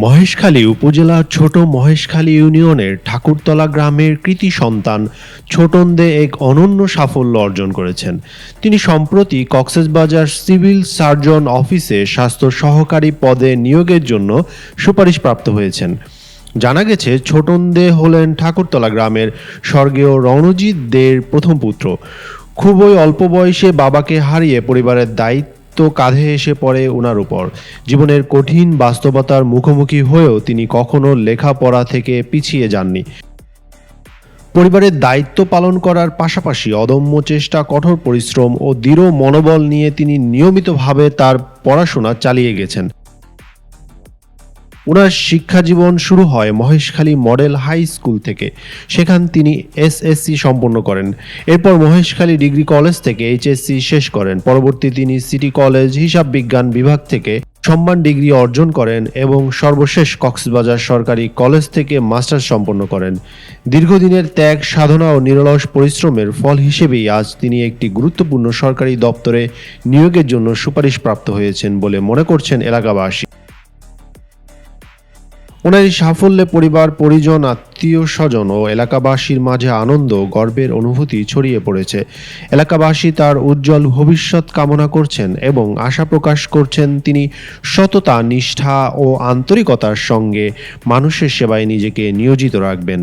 মহেশখালী উপজেলার ছোট মহেশখালী ইউনিয়নের ঠাকুরতলা গ্রামের কৃতি সন্তান ছোটন দে এক অনন্য সাফল্য অর্জন করেছেন। তিনি সম্প্রতি কক্সবাজার সিভিল সার্জন অফিসে স্বাস্থ্য সহকারী পদে নিয়োগের জন্য সুপারিশপ্রাপ্ত হয়েছেন। জানা গেছে, ছোটন দে হলেন ঠাকুরতলা গ্রামের স্বর্গীয় রণজিৎ দের প্রথম পুত্র। খুবই অল্প বয়সে বাবাকে হারিয়ে পরিবারের দায়িত্ব কাঁধে এসে পড়ে ওনার উপর। জীবনের কঠিন বাস্তবতার মুখোমুখি হয়েও তিনি কখনো লেখাপড়া থেকে পিছিয়ে যাননি। পরিবারের দায়িত্ব পালন করার পাশাপাশি অদম্য চেষ্টা, কঠোর পরিশ্রম ও দৃঢ় মনোবল নিয়ে তিনি নিয়মিতভাবে তার পড়াশোনা চালিয়ে গেছেন। ওনার শিক্ষা জীবন শুরু হয় মহেশখালী মডেল হাই স্কুল থেকে। সেখান তিনি এসএসসি সম্পন্ন করেন। এরপর মহেশখালী ডিগ্রি কলেজ থেকে এইচএসসি শেষ করেন। পরবর্তী তিনি সিটি কলেজ হিসাব বিজ্ঞান বিভাগ থেকে সম্মান ডিগ্রি অর্জন করেন এবং সর্বশেষ কক্সবাজার সরকারি কলেজ থেকে মাস্টার্স সম্পন্ন করেন। দীর্ঘদিনের ত্যাগ, সাধনা ও নিরলস পরিশ্রমের ফল হিসেবেই আজ তিনি একটি গুরুত্বপূর্ণ সরকারি দপ্তরে নিয়োগের জন্য সুপারিশপ্রাপ্ত হয়েছেন বলে মনে করছেন এলাকাবাসী। ওনার এই সাফল্যে পরিবার, পরিজন, আত্মীয় স্বজন ও এলাকাবাসীর মাঝে আনন্দ, গর্বের অনুভূতি ছড়িয়ে পড়েছে। এলাকাবাসী তার উজ্জ্বল ভবিষ্যৎ কামনা করছেন এবং আশা প্রকাশ করছেন তিনি সততা, নিষ্ঠা ও আন্তরিকতার সঙ্গে মানুষের সেবায় নিজেকে নিয়োজিত রাখবেন।